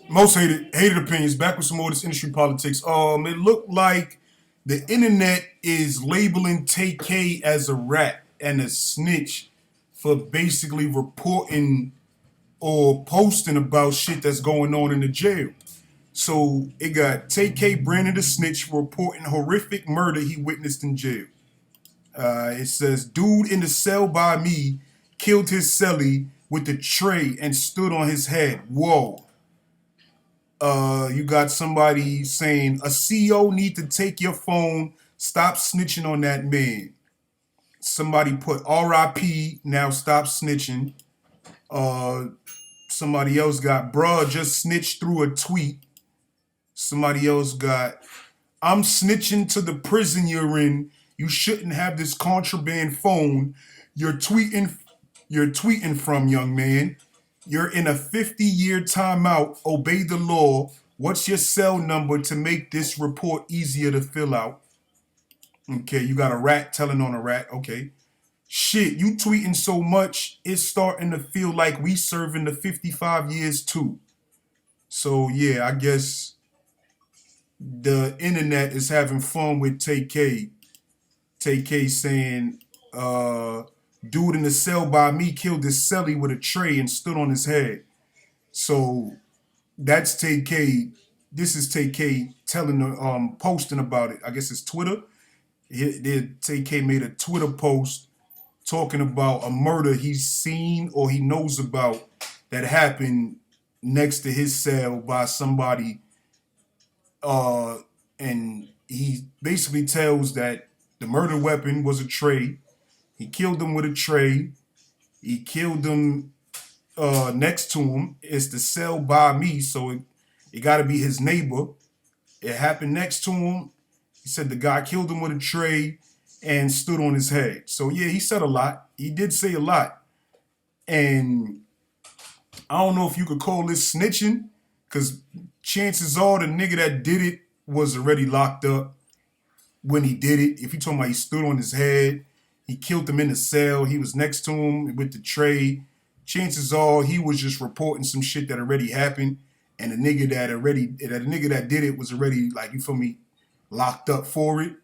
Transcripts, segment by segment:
Most hated opinions. Back with some more of this industry politics. It looked like the internet is labeling Tay-K as a rat and a snitch for basically reporting or posting about shit that's going on in the jail. So it got Tay-K branded a snitch for reporting horrific murder he witnessed in jail. It says, dude in the cell by me killed his cellie with a tray and stood on his head. Whoa. You got somebody saying a CEO need to take your phone, stop snitching on that man. Somebody put RIP, now stop snitching. Uh, Somebody else got bruh just snitched through a tweet. Somebody else got I'm snitching to the prison you're in. You shouldn't have this contraband phone. You're tweeting you're tweeting from, young man. You're in a 50-year timeout. Obey the law. What's your cell number to make this report easier to fill out? Okay, you got a rat telling on a rat. Okay. Shit, you tweeting so much, it's starting to feel like we serving the 55 years too. So yeah, I guess the internet is having fun with Tay-K. Tay-K saying, dude in the cell by me killed his cellie with a tray and stood on his head. So that's Tay-K. This is Tay-K telling posting about it. I guess it's Twitter. Tay-K made a Twitter post talking about a murder he's seen or he knows about that happened next to his cell by somebody. And he basically tells that the murder weapon was a tray. He killed him with a tray. He killed him next to him. It's the cell by me, so it got to be his neighbor. It happened next to him. He said the guy killed him with a tray and stood on his head. So yeah, he said a lot. He did say a lot. And I don't know if you could call this snitching, because chances are the nigga that did it was already locked up when he did it. If you talking about he stood on his head, he killed him in the cell, he was next to him with the tray, chances are he was just reporting some shit that already happened, and the nigga that did it was already, like, you feel me, locked up for it.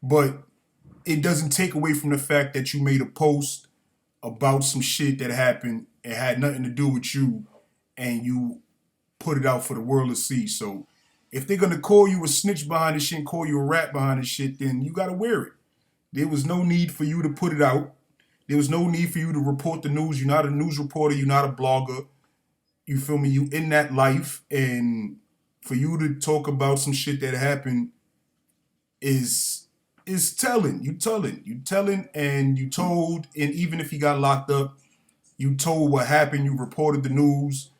But it doesn't take away from the fact that you made a post about some shit that happened and had nothing to do with you, and you put it out for the world to see. So if they're gonna call you a snitch behind this shit and call you a rat behind this shit, then you gotta wear it. There was no need for you to put it out. There was no need for you to report the news. You're not a news reporter. You're not a blogger. You feel me? You in that life, and for you to talk about some shit that happened is telling. You telling, and you told. And even if he got locked up, you told what happened. You reported the news,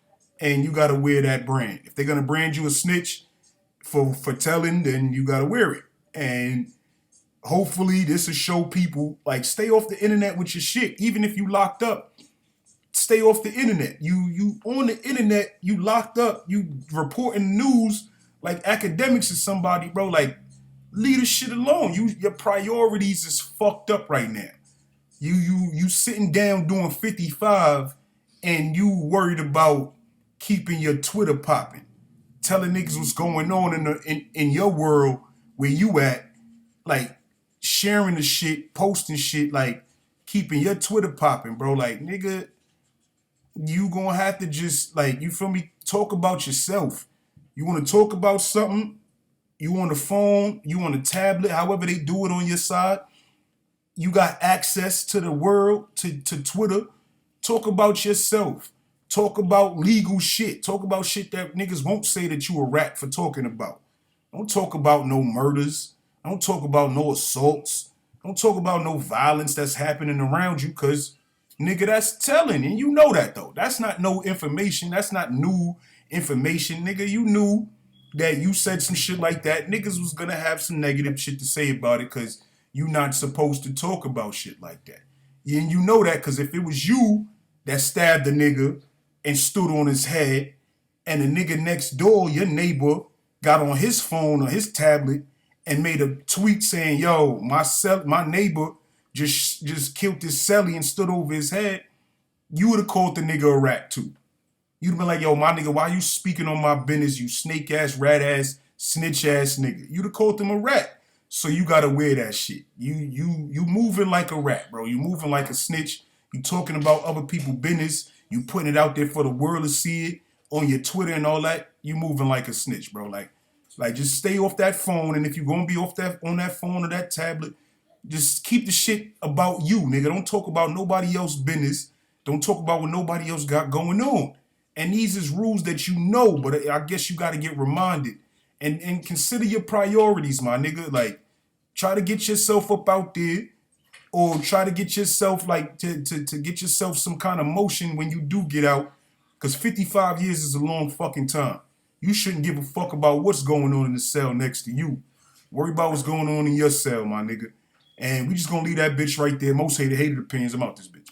and you got to wear that brand. If they're gonna brand you a snitch for telling, then you got to wear it. And hopefully this will show people, like, stay off the internet with your shit. Even if you locked up, stay off the internet. You on the internet, you locked up, you reporting news like academics or somebody, bro. Like, leave the shit alone. Your priorities is fucked up right now. You sitting down doing 55 and you worried about keeping your Twitter popping, telling niggas what's going on in your world where you at, like, sharing the shit, posting shit, like, keeping your Twitter popping, bro. Like, nigga, you gonna have to just, like, you feel me, talk about yourself. You want to talk about something, you on the phone, you on the tablet, however they do it on your side, you got access to the world, to Twitter. Talk about yourself. Talk about legal shit. Talk about shit that niggas won't say that you a rat for talking about. Don't talk about no murders. Don't talk about no assaults. Don't talk about no violence that's happening around you, because, nigga, that's telling. And you know that, though. That's not no information. That's not new information. Nigga, you knew that you said some shit like that. Niggas was going to have some negative shit to say about it, because you not supposed to talk about shit like that. And you know that, because if it was you that stabbed the nigga and stood on his head, and the nigga next door, your neighbor, got on his phone or his tablet and made a tweet saying, yo, my neighbor just killed his celly and stood over his head, you would have called the nigga a rat too. You'd have been like, yo, my nigga, why you speaking on my business, you snake ass, rat ass, snitch ass nigga? You'd have called him a rat. So you gotta wear that shit. You moving like a rat, bro. You moving like a snitch. You talking about other people's business. You putting it out there for the world to see it on your Twitter and all that. You moving like a snitch, bro. Like just stay off that phone. And if you're gonna be off that on that phone or that tablet, just keep the shit about you, nigga. Don't talk about nobody else's business. Don't talk about what nobody else got going on. And these is rules that you know, but I guess you got to get reminded. And consider your priorities, my nigga. Like, try to get yourself up out there, or try to get yourself like to get yourself some kind of motion when you do get out. Because 55 years is a long fucking time. You shouldn't give a fuck about what's going on in the cell next to you. Worry about what's going on in your cell, my nigga. And we just gonna leave that bitch right there. Most hated opinions. I'm out this bitch.